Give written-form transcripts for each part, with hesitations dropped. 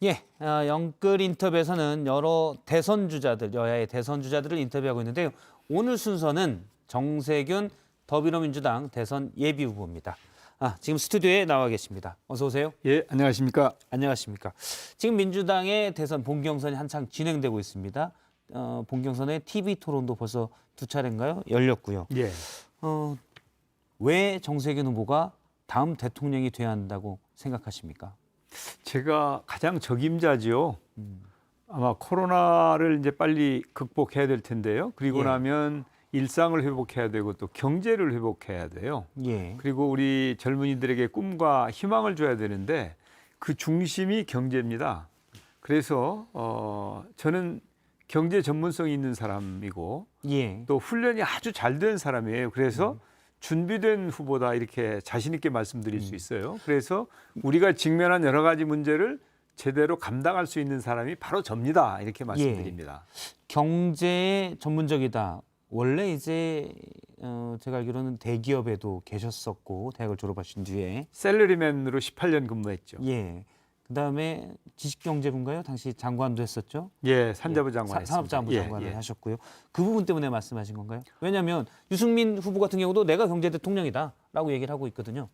예, 영끌 인터뷰에서는 여러 대선 주자들, 여야의 대선 주자들을 인터뷰하고 있는데요. 오늘 순서는 정세균 더불어민주당 대선 예비 후보입니다. 지금 스튜디오에 나와 계십니다. 어서 오세요. 예, 안녕하십니까. 안녕하십니까. 지금 민주당의 대선 본경선이 한창 진행되고 있습니다. 본경선의 TV 토론도 벌써 두 차례인가요? 열렸고요. 예. 왜 정세균 후보가 다음 대통령이 돼야 한다고 생각하십니까? 제가 가장 적임자지요. 아마 코로나를 이제 빨리 극복해야 될 텐데요. 그리고 예. 나면 일상을 회복해야 되고 또 경제를 회복해야 돼요. 예. 그리고 우리 젊은이들에게 꿈과 희망을 줘야 되는데 그 중심이 경제입니다. 그래서 저는 경제 전문성이 있는 사람이고 예. 또 훈련이 아주 잘 된 사람이에요. 그래서 준비된 후보다 이렇게 자신 있게 말씀드릴 수 있어요. 그래서 우리가 직면한 여러 가지 문제를 제대로 감당할 수 있는 사람이 바로 접니다. 이렇게 말씀드립니다. 경제에 전문적이다. 원래 이제 제가 알기로는 대기업에도 계셨었고 대학을 졸업하신 뒤에 셀러리맨으로 18년 근무했죠. 예. 그다음에 지식경제부인가요? 당시 장관도 했었죠. 예, 산자부 장관 했습니다. 산업자부 예, 장관을 예. 하셨고요. 그 부분 때문에 말씀하신 건가요? 왜냐하면 유승민 후보 같은 경우도 내가 경제 대통령이다라고 얘기를 하고 있거든요.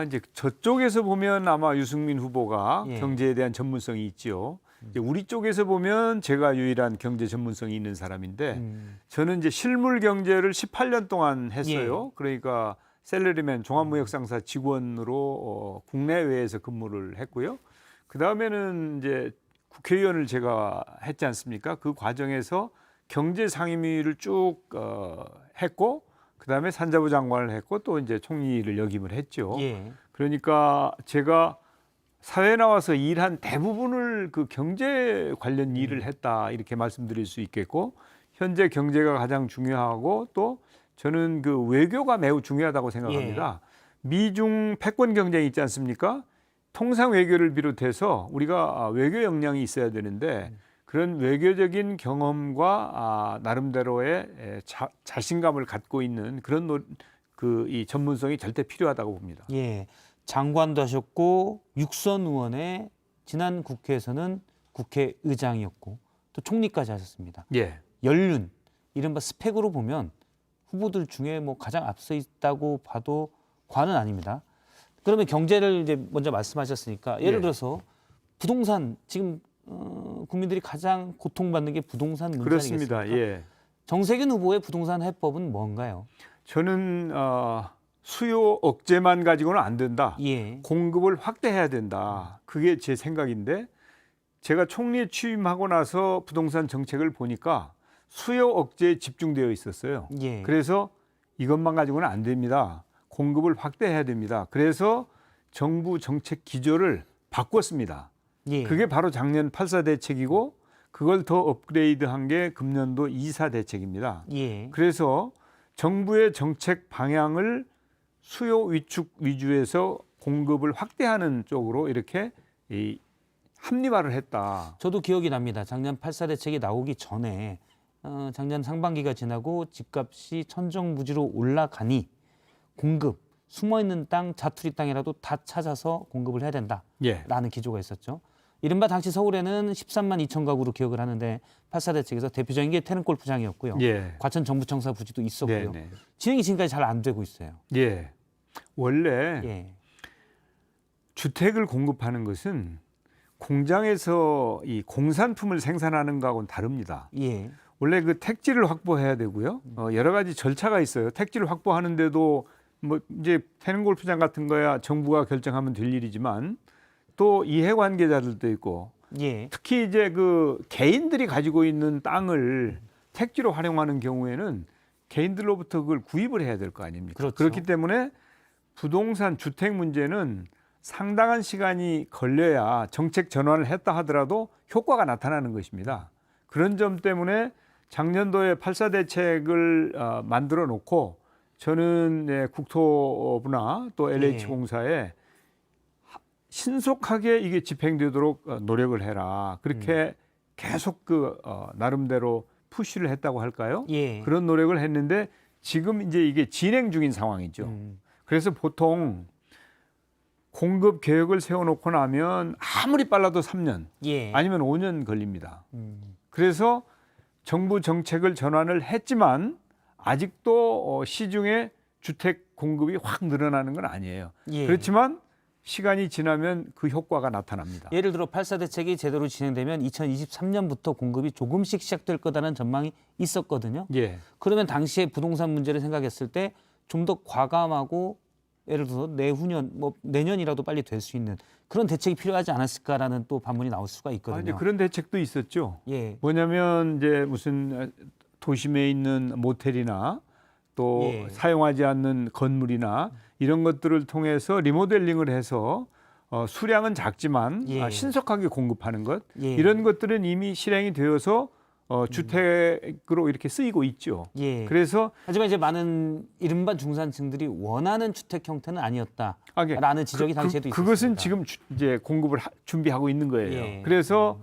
이제 저쪽에서 보면 아마 유승민 후보가 예. 경제에 대한 전문성이 있지요. 이제 우리 쪽에서 보면 제가 유일한 경제 전문성이 있는 사람인데 저는 이제 실물 경제를 18년 동안 했어요. 그러니까 셀러리맨 종합무역상사 직원으로 국내외에서 근무를 했고요. 그 다음에는 이제 국회의원을 제가 했지 않습니까? 그 과정에서 경제 상임위를 쭉 했고, 그 다음에 산자부 장관을 했고, 또 이제 총리를 역임을 했죠. 예. 그러니까 제가 사회에 나와서 일한 대부분을 그 경제 관련 일을 했다 이렇게 말씀드릴 수 있겠고, 현재 경제가 가장 중요하고 또 저는 그 외교가 매우 중요하다고 생각합니다. 미중 패권 경쟁이 있지 않습니까? 통상 외교를 비롯해서 우리가 외교 역량이 있어야 되는데 그런 외교적인 경험과 나름대로의 자신감을 갖고 있는 그런 이 전문성이 절대 필요하다고 봅니다. 예. 장관도 하셨고 육선 의원의 지난 국회에서는 국회의장이었고 또 총리까지 하셨습니다. 예. 연륜, 이른바 스펙으로 보면 후보들 중에 뭐 가장 앞서 있다고 봐도 과는 아닙니다. 그러면 경제를 이제 먼저 말씀하셨으니까 예를 예. 들어서 부동산 지금 국민들이 가장 고통받는 게 부동산 문제 그렇습니다. 아니겠습니까? 예. 정세균 후보의 부동산 해법은 뭔가요? 저는 수요 억제만 가지고는 안 된다. 예. 공급을 확대해야 된다. 그게 제 생각인데 제가 총리에 취임하고 나서 부동산 정책을 보니까 수요 억제에 집중되어 있었어요. 예. 그래서 이것만 가지고는 안 됩니다. 공급을 확대해야 됩니다. 그래서 정부 정책 기조를 바꿨습니다. 예. 그게 바로 작년 8.4 대책이고 그걸 더 업그레이드한 게 금년도 2.4 대책입니다. 예. 그래서 정부의 정책 방향을 수요 위축 위주에서 공급을 확대하는 쪽으로 이렇게 합리화를 했다. 저도 기억이 납니다. 작년 8.4 대책이 나오기 전에 작년 상반기가 지나고 집값이 천정부지로 올라가니 공급, 숨어있는 땅, 자투리 땅이라도 다 찾아서 공급을 해야 된다라는 예. 기조가 있었죠. 이른바 당시 서울에는 13만 2천 가구로 기억을 하는데 8.4 대책에서 대표적인 게 태릉골프장이었고요. 예. 과천 정부청사 부지도 있었고요. 네, 네. 진행이 지금까지 잘 안 되고 있어요. 예. 원래 예. 주택을 공급하는 것은 공장에서 이 공산품을 생산하는 거하고는 다릅니다. 예. 원래 그 택지를 확보해야 되고요. 여러 가지 절차가 있어요. 택지를 확보하는데도 뭐 이제 태릉골프장 같은 거야 정부가 결정하면 될 일이지만 또 이해관계자들도 있고 예. 특히 이제 그 개인들이 가지고 있는 땅을 택지로 활용하는 경우에는 개인들로부터 그걸 구입을 해야 될 거 아닙니까? 그렇죠. 그렇기 때문에 부동산 주택 문제는 상당한 시간이 걸려야 정책 전환을 했다 하더라도 효과가 나타나는 것입니다. 그런 점 때문에 작년도에 8.4 대책을 만들어 놓고 저는 국토부나 또 LH공사에 신속하게 이게 집행되도록 노력을 해라. 그렇게 계속 나름대로 푸시를 했다고 할까요? 예. 그런 노력을 했는데 지금 이제 이게 진행 중인 상황이죠. 그래서 보통 공급 계획을 세워놓고 나면 아무리 빨라도 3년 예. 아니면 5년 걸립니다. 그래서 정부 정책을 전환을 했지만 아직도 시중에 주택 공급이 확 늘어나는 건 아니에요. 예. 그렇지만 시간이 지나면 그 효과가 나타납니다. 예를 들어 8사 대책이 제대로 진행되면 2023년부터 공급이 조금씩 시작될 거다라는 전망이 있었거든요. 예. 그러면 당시에 부동산 문제를 생각했을 때 좀 더 과감하고 예를 들어서 내후년 뭐 내년이라도 빨리 될 수 있는 그런 대책이 필요하지 않았을까라는 또 반문이 나올 수가 이제 있거든요. 그런 대책도 있었죠. 예. 뭐냐면 이제 무슨 도심에 있는 모텔이나 또 예. 사용하지 않는 건물이나 이런 것들을 통해서 리모델링을 해서 수량은 작지만 예. 신속하게 공급하는 것 예. 이런 것들은 이미 실행이 되어서 주택으로 이렇게 쓰이고 있죠. 예. 그래서 하지만 이제 많은 이른바 중산층들이 원하는 주택 형태는 아니었다라는 지적이 당시에도 있었습니다. 그것은 지금 이제 공급을 준비하고 있는 거예요. 예. 그래서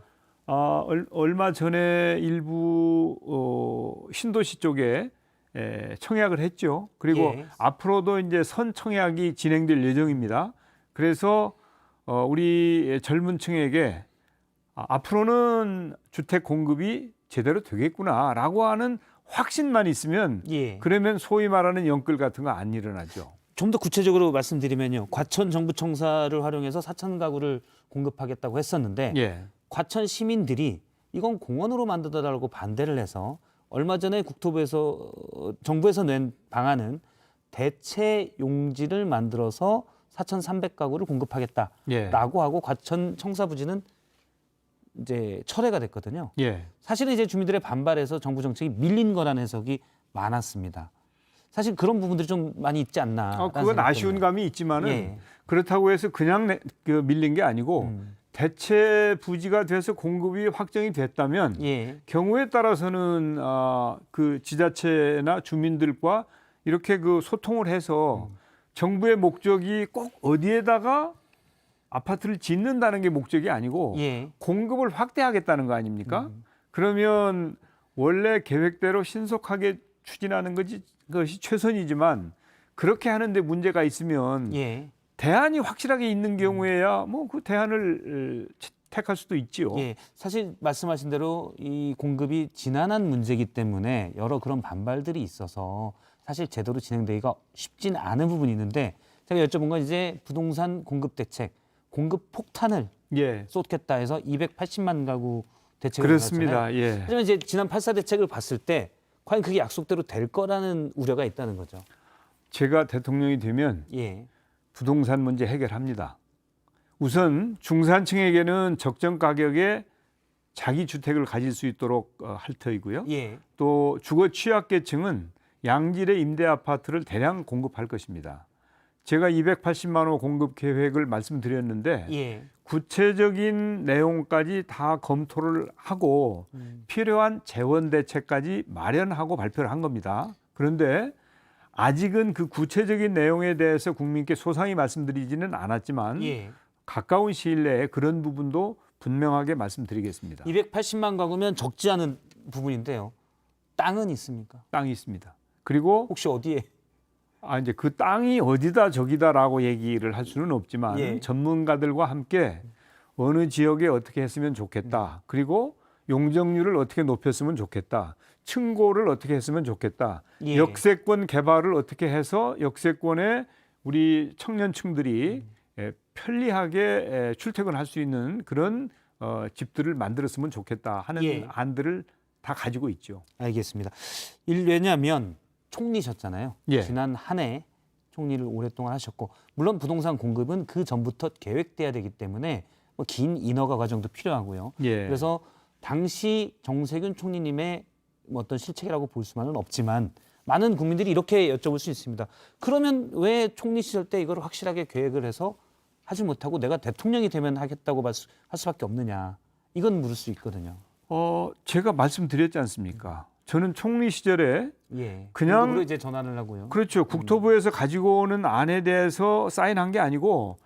얼마 전에 일부 신도시 쪽에 청약을 했죠. 그리고 예. 앞으로도 이제 선청약이 진행될 예정입니다. 그래서 우리 젊은 층에게 앞으로는 주택 공급이 제대로 되겠구나라고 하는 확신만 있으면 예. 그러면 소위 말하는 영끌 같은 거 안 일어나죠. 좀 더 구체적으로 말씀드리면요. 과천 정부청사를 활용해서 4천 가구를 공급하겠다고 했었는데 예. 과천 시민들이 이건 공원으로 만들어달라고 반대를 해서 얼마 전에 국토부에서 정부에서 낸 방안은 대체 용지를 만들어서 4,300가구를 공급하겠다라고 예. 하고 과천 청사 부지는 이제 철회가 됐거든요. 예. 사실은 이제 주민들의 반발에서 정부 정책이 밀린 거라는 해석이 많았습니다. 사실 그런 부분들이 좀 많이 있지 않나. 그건 아쉬운 감이 있지만은 예. 그렇다고 해서 그냥 밀린 게 아니고 대체 부지가 돼서 공급이 확정이 됐다면 예. 경우에 따라서는 그 지자체나 주민들과 이렇게 그 소통을 해서 정부의 목적이 꼭 어디에다가 아파트를 짓는다는 게 목적이 아니고 예. 공급을 확대하겠다는 거 아닙니까? 그러면 원래 계획대로 신속하게 추진하는 것이 최선이지만 그렇게 하는데 문제가 있으면 예. 대안이 확실하게 있는 경우에야 뭐 그 대안을 택할 수도 있지요. 예, 사실 말씀하신 대로 이 공급이 지난한 문제이기 때문에 여러 그런 반발들이 있어서 사실 제대로 진행되기가 쉽진 않은 부분이 있는데 제가 여쭤본 건 이제 부동산 공급 대책, 공급 폭탄을 예, 쏟겠다 해서 280만 가구 대책을 그렇습니다. 나눴잖아요. 예. 하지만 이제 지난 8사 대책을 봤을 때 과연 그게 약속대로 될 거라는 우려가 있다는 거죠. 제가 대통령이 되면 예, 부동산 문제 해결합니다. 우선 중산층에게는 적정 가격에 자기 주택을 가질 수 있도록 할 터이고요. 예, 또 주거 취약계층은 양질의 임대 아파트를 대량 공급할 것입니다. 제가 280만 호 공급 계획을 말씀드렸는데 예, 구체적인 내용까지 다 검토를 하고 필요한 재원 대책까지 마련하고 발표를 한 겁니다. 그런데 아직은 그 구체적인 내용에 대해서 국민께 소상히 말씀드리지는 않았지만 예. 가까운 시일 내에 그런 부분도 분명하게 말씀드리겠습니다. 280만 가구면 적지 않은 부분인데요. 땅은 있습니까? 땅이 있습니다. 그리고 혹시 어디에? 이제 그 땅이 어디다 저기다라고 얘기를 할 수는 없지만 예. 전문가들과 함께 어느 지역에 어떻게 했으면 좋겠다. 그리고 용적률을 어떻게 높였으면 좋겠다. 층고를 어떻게 했으면 좋겠다. 예. 역세권 개발을 어떻게 해서 역세권에 우리 청년층들이 편리하게 출퇴근할 수 있는 그런 집들을 만들었으면 좋겠다 하는 예. 안들을 다 가지고 있죠. 알겠습니다. 왜냐하면 총리셨잖아요. 예. 지난 한 해 총리를 오랫동안 하셨고 물론 부동산 공급은 그 전부터 계획돼야 되기 때문에 뭐 긴 인허가 과정도 필요하고요. 예. 그래서 당시 정세균 총리님의 뭐 어떤 실책이라고 볼 수만은 없지만 많은 국민들이 이렇게 여쭤볼 수 있습니다. 그러면 왜 총리 시절 때 이걸 확실하게 계획을 해서 하지 못하고 내가 대통령이 되면 하겠다고 할 수밖에 없느냐. 이건 물을 수 있거든요. 제가 말씀드렸지 않습니까? 저는 총리 시절에 예. 그냥 공급으로 이제 전환을 하고요. 그렇죠. 국토부에서 가지고 오는 안에 대해서 사인한 게 아니고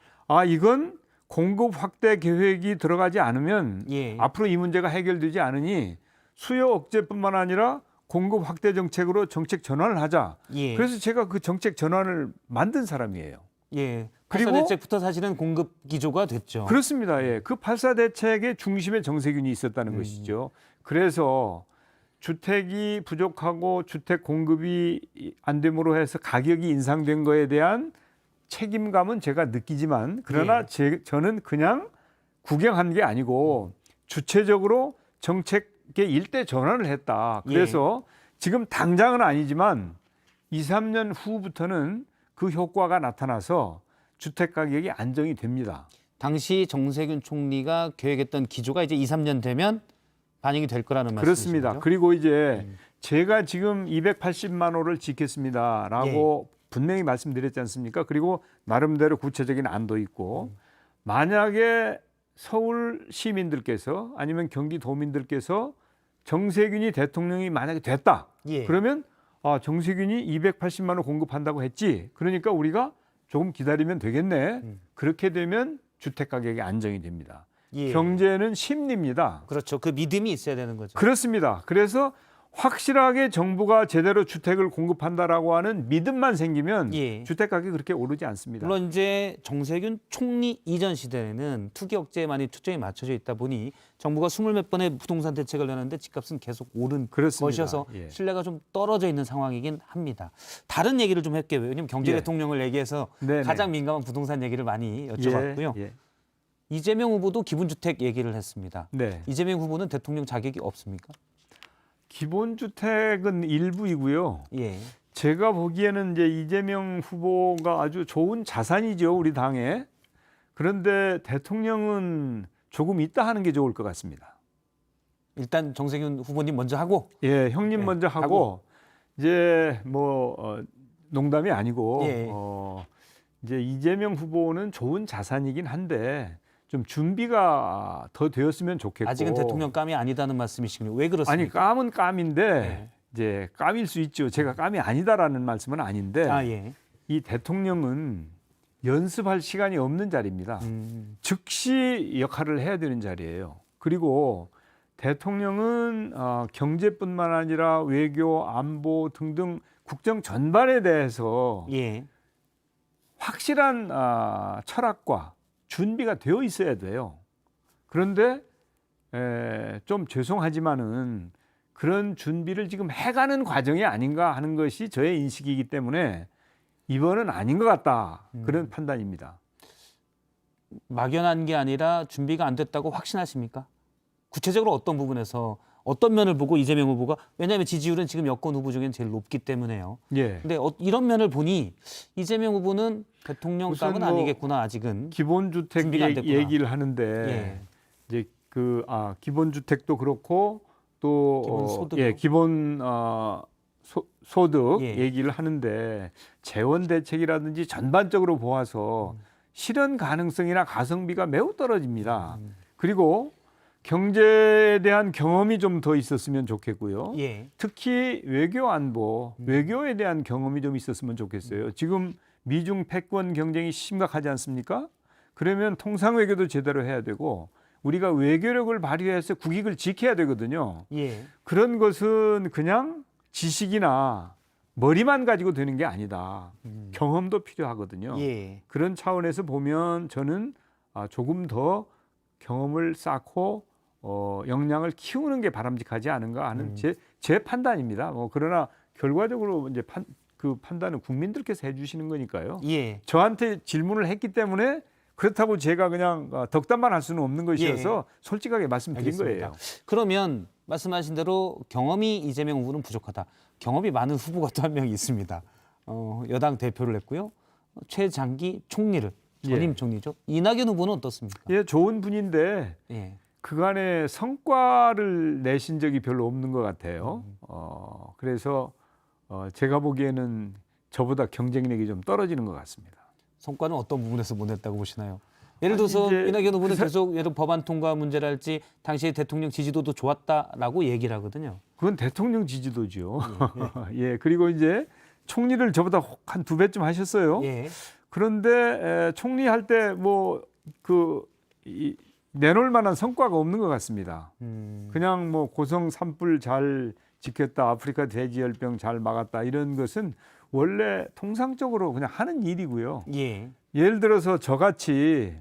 이건 공급 확대 계획이 들어가지 않으면 예. 앞으로 이 문제가 해결되지 않으니 수요 억제뿐만 아니라 공급 확대 정책으로 정책 전환을 하자. 예. 그래서 제가 그 정책 전환을 만든 사람이에요. 예. 그리고 8사 대책부터 사실은 공급 기조가 됐죠. 그렇습니다. 예. 그 8사 대책의 중심에 정세균이 있었다는 것이죠. 그래서 주택이 부족하고 주택 공급이 안 됨으로 해서 가격이 인상된 거에 대한 책임감은 제가 느끼지만 그러나 저는 그냥 구경한 게 아니고 주체적으로 정책의 일대 전환을 했다. 그래서 지금 당장은 아니지만 2, 3년 후부터는 그 효과가 나타나서 주택 가격이 안정이 됩니다. 당시 정세균 총리가 계획했던 기조가 이제 2, 3년 되면 반영이 될 거라는 말씀이시죠? 그렇습니다. 그리고 이제 제가 지금 280만 호를 짓겠습니다라고 분명히 말씀드렸지 않습니까? 그리고 나름대로 구체적인 안도 있고 만약에 서울 시민들께서 아니면 경기도민들께서 정세균이 대통령이 만약에 됐다. 그러면 정세균이 280만 호 공급한다고 했지. 그러니까 우리가 조금 기다리면 되겠네. 그렇게 되면 주택 가격이 안정이 됩니다. 경제는 심리입니다. 그렇죠. 그 믿음이 있어야 되는 거죠. 그렇습니다. 그래서 확실하게 정부가 제대로 주택을 공급한다라고 하는 믿음만 생기면 주택 가격이 그렇게 오르지 않습니다. 물론 이제 정세균 총리 이전 시대에는 투기 억제에 많이 초점이 맞춰져 있다 보니 정부가 20몇 번의 부동산 대책을 내는데 집값은 계속 오른 그렇습니다. 것이어서 신뢰가 좀 떨어져 있는 상황이긴 합니다. 다른 얘기를 좀 할게요. 왜냐하면 경제 대통령을 얘기해서 가장 민감한 부동산 얘기를 많이 여쭤봤고요. 이재명 후보도 기본주택 얘기를 했습니다. 이재명 후보는 대통령 자격이 없습니까? 기본주택은 일부이고요. 제가 보기에는 이제 이재명 후보가 아주 좋은 자산이죠, 우리 당에. 그런데 대통령은 조금 이따 하는 게 좋을 것 같습니다. 일단 정세균 후보님 먼저 하고, 형님 먼저 하고 이제 뭐 농담이 아니고 이제 이재명 후보는 좋은 자산이긴 한데. 좀 준비가 더 되었으면 좋겠고 아직은 대통령감이 아니다는 말씀이시군요. 왜 그렇습니까? 아니 감은 감인데 이제 감일 수 있죠. 제가 감이 아니다라는 말씀은 아닌데 이 대통령은 연습할 시간이 없는 자리입니다. 즉시 역할을 해야 되는 자리예요. 그리고 대통령은 경제뿐만 아니라 외교, 안보 등등 국정 전반에 대해서 확실한 철학과 준비가 되어 있어야 돼요. 그런데 좀 죄송하지만은 그런 준비를 지금 해가는 과정이 아닌가 하는 것이 저의 인식이기 때문에 이번은 아닌 것 같다. 그런 판단입니다. 막연한 게 아니라 준비가 안 됐다고 확신하십니까? 구체적으로 어떤 부분에서 어떤 면을 보고 이재명 후보가 왜냐하면 지지율은 지금 여권 후보 중엔 제일 높기 때문에요. 근데 이런 면을 보니 이재명 후보는 대통령감은 아니겠구나 아직은. 기본주택 얘기를 하는데 이제 기본주택도 그렇고 또 기본 소득 얘기를 하는데 재원 대책이라든지 전반적으로 보아서 실현 가능성이나 가성비가 매우 떨어집니다. 그리고 경제에 대한 경험이 좀 더 있었으면 좋겠고요. 특히 외교 안보, 외교에 대한 경험이 좀 있었으면 좋겠어요. 지금 미중 패권 경쟁이 심각하지 않습니까? 그러면 통상 외교도 제대로 해야 되고 우리가 외교력을 발휘해서 국익을 지켜야 되거든요. 그런 것은 그냥 지식이나 머리만 가지고 되는 게 아니다. 경험도 필요하거든요. 그런 차원에서 보면 저는 조금 더 경험을 쌓고 역량을 키우는 게 바람직하지 않은가 하는 제 판단입니다. 그러나 결과적으로 이제 그 판단은 국민들께서 해주시는 거니까요. 저한테 질문을 했기 때문에 그렇다고 제가 그냥 덕담만 할 수는 없는 것이어서 솔직하게 말씀드린 거예요. 그러면 말씀하신 대로 경험이 이재명 후보는 부족하다. 경험이 많은 후보가 또 한 명이 있습니다. 여당 대표를 했고요. 최장기 총리를 전임 총리죠. 이낙연 후보는 어떻습니까? 좋은 분인데 그간의 성과를 내신 적이 별로 없는 것 같아요. 그래서 제가 보기에는 저보다 경쟁력이 좀 떨어지는 것 같습니다. 성과는 어떤 부분에서 못 냈다고 보시나요? 예를 들어서 이낙연 후보는 계속 예를 법안 통과 문제랄지 당시 대통령 지지도도 좋았다라고 얘기를 하거든요. 그건 대통령 지지도죠. 그리고 이제 총리를 저보다 한 2배쯤 하셨어요. 그런데 총리할 때 내놓을 만한 성과가 없는 것 같습니다. 그냥 고성 산불 잘 지켰다, 아프리카 돼지열병 잘 막았다 이런 것은 원래 통상적으로 그냥 하는 일이고요. 예. 예를 들어서 저같이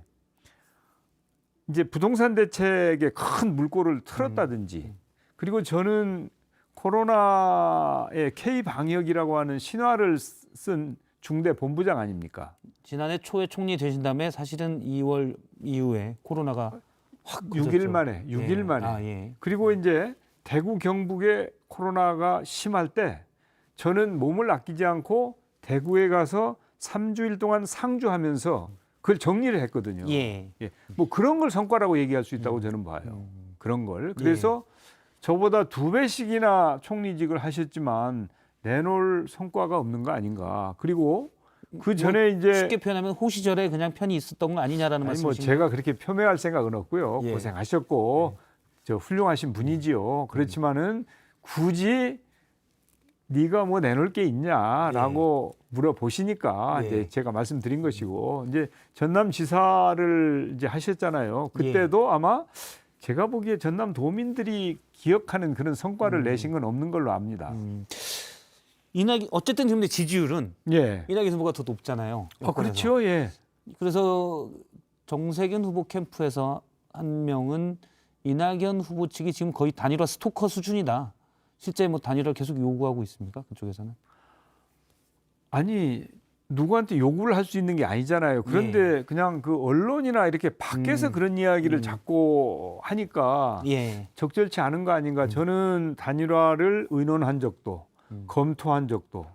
이제 부동산 대책에 큰 물꼬를 틀었다든지, 그리고 저는 코로나의 K 방역이라고 하는 신화를 쓴 중대 본부장 아닙니까? 지난해 초에 총리 되신 다음에 사실은 2월 이후에 코로나가 확 6일 만에, 예. 6일 만에. 아, 예. 그리고 이제 대구 경북에 코로나가 심할 때 저는 몸을 아끼지 않고 대구에 가서 3주일 동안 상주하면서 그걸 정리를 했거든요. 예. 예. 뭐 그런 걸 성과라고 얘기할 수 있다고 저는 봐요. 그런 걸. 그래서 저보다 2배씩이나 총리직을 하셨지만 내놓을 성과가 없는 거 아닌가. 그리고 그 전에 이제 쉽게 표현하면 호시절에 그냥 편히 있었던 거 아니냐라는 아니 뭐 말씀이신가요? 제가 그렇게 폄훼할 생각은 없고요. 예. 고생하셨고 저 훌륭하신 분이지요. 그렇지만은 굳이 네가 뭐 내놓을 게 있냐라고 물어보시니까 예. 이제 제가 말씀드린 것이고, 이제 전남지사를 이제 하셨잖아요. 그때도 아마 제가 보기에 전남 도민들이 기억하는 그런 성과를 내신 건 없는 걸로 압니다. 이낙연 어쨌든 지금 지지율은 예. 이낙연 후보가 더 높잖아요. 여권에서. 그렇죠. 예. 그래서 정세균 후보 캠프에서 한 명은 이낙연 후보 측이 지금 거의 단일화 스토커 수준이다. 실제 뭐 단일화를 계속 요구하고 있습니까? 그쪽에서는? 아니 누구한테 요구를 할 수 있는 게 아니잖아요. 그런데 그냥 그 언론이나 이렇게 밖에서 그런 이야기를 자꾸 하니까 예. 적절치 않은 거 아닌가. 저는 단일화를 의논한 적도 검토한 적도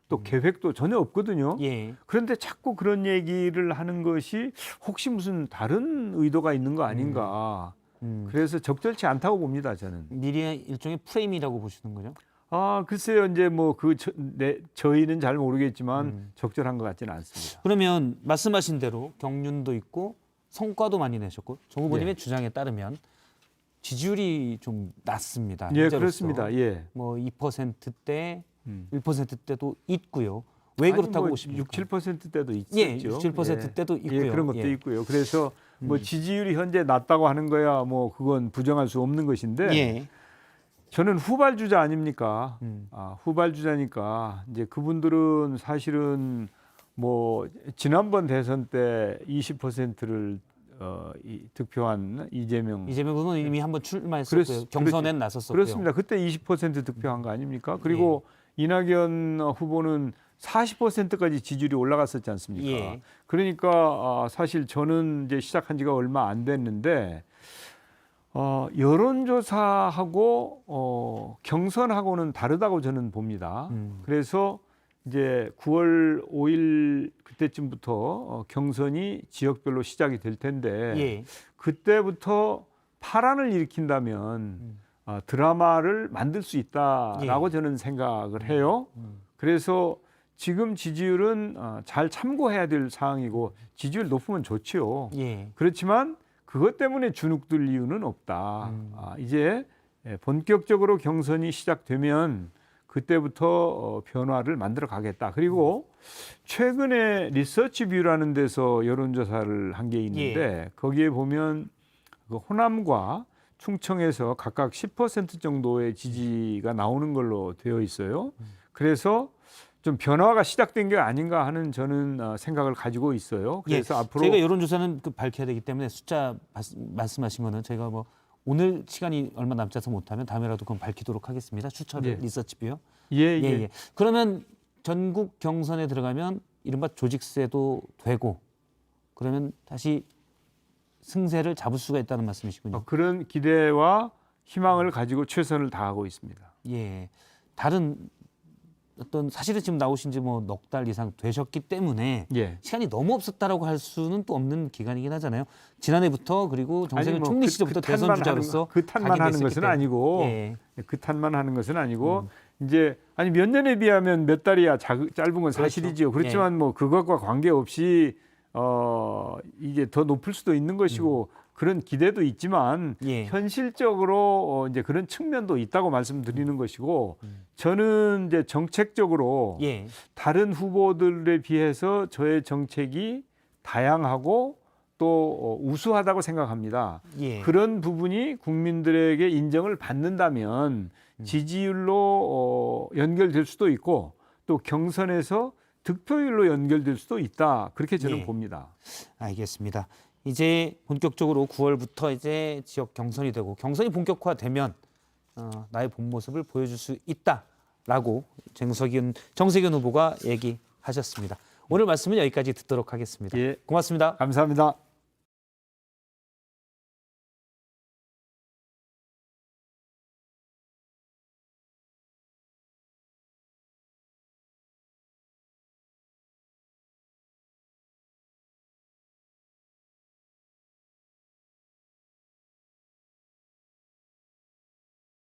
또 계획도 전혀 없거든요. 예. 그런데 자꾸 그런 얘기를 하는 것이 혹시 무슨 다른 의도가 있는 거 아닌가. 그래서 적절치 않다고 봅니다. 저는. 미리의 일종의 프레임이라고 보시는 거죠? 아 글쎄요. 이제 뭐 그 저희는 잘 모르겠지만 적절한 것 같지는 않습니다. 그러면 말씀하신 대로 경륜도 있고 성과도 많이 내셨고 정 후보님의 주장에 따르면 지지율이 좀 낮습니다. 예, 현재로서. 그렇습니다. 예. 뭐 2%대, 1%대도 있고요. 왜 그렇다고 뭐 보십니까? 6, 7%대도 있었죠. 예, 7%대도 있고요. 예, 그런 것도 예. 있고요. 그래서 뭐 지지율이 현재 낮다고 하는 거야 뭐 그건 부정할 수 없는 것인데 예. 저는 후발주자 아닙니까? 후발주자니까 이제 그분들은 사실은 뭐 지난번 대선 때 20%를 득표한 이재명 이재명 이미 한번 출마했었고요. 경선엔 나섰었고요. 그렇습니다. 그때 20% 득표한 거 아닙니까? 그리고 이낙연 후보는 40%까지 지지율이 올라갔었지 않습니까? 예. 그러니까 사실 저는 이제 시작한 지가 얼마 안 됐는데 여론조사하고 경선하고는 다르다고 저는 봅니다. 그래서 이제 9월 5일 그때쯤부터 경선이 지역별로 시작이 될 텐데 예. 그때부터 파란을 일으킨다면 드라마를 만들 수 있다라고 예. 저는 생각을 해요. 그래서 지금 지지율은 잘 참고해야 될 사항이고 지지율 높으면 좋지요. 예. 그렇지만 그것 때문에 주눅들 이유는 없다. 이제 본격적으로 경선이 시작되면 그때부터 변화를 만들어 가겠다. 그리고 최근에 리서치뷰라는 데서 여론조사를 한 게 있는데 거기에 보면 그 호남과 충청에서 각각 10% 정도의 지지가 나오는 걸로 되어 있어요. 그래서 좀 변화가 시작된 게 아닌가 하는 저는 생각을 가지고 있어요. 그래서 예. 앞으로 저희가 여론조사는 밝혀야 되기 때문에 숫자 말씀하신 거는 저희가 뭐 오늘 시간이 얼마 남지 않아서 못하면 다음에라도 그건 밝히도록 하겠습니다. 추천을 예. 리서치뷰요. 예. 그러면 전국 경선에 들어가면 이른바 조직세도 되고 그러면 다시 승세를 잡을 수가 있다는 말씀이시군요. 그런 기대와 희망을 가지고 최선을 다하고 있습니다. 예. 다른 어떤 사실은 지금 나오신 지 뭐 넉 달 이상 되셨기 때문에 예. 시간이 너무 없었다라고 할 수는 또 없는 기간이긴 하잖아요. 지난해부터 그리고 정세균 총리 시절부터 대선 주자로서 그 탓만 하는 것은 아니고 예. 그 탓만 하는 것은 아니고 이제 아니 몇 년에 비하면 몇 달이야 짧은 건 사실이지요. 그렇지만 뭐 그것과 관계없이 이제 더 높을 수도 있는 것이고 그런 기대도 있지만 예. 현실적으로 이제 그런 측면도 있다고 말씀드리는 것이고 저는 이제 정책적으로 예. 다른 후보들에 비해서 저의 정책이 다양하고 또 우수하다고 생각합니다. 예. 그런 부분이 국민들에게 인정을 받는다면 지지율로 연결될 수도 있고 또 경선에서 득표율로 연결될 수도 있다. 그렇게 저는 예. 봅니다. 알겠습니다. 이제 본격적으로 9월부터 이제 지역 경선이 되고 경선이 본격화되면 나의 본 모습을 보여줄 수 있다라고 정세균 후보가 얘기하셨습니다. 오늘 말씀은 여기까지 듣도록 하겠습니다. 예. 고맙습니다. 감사합니다.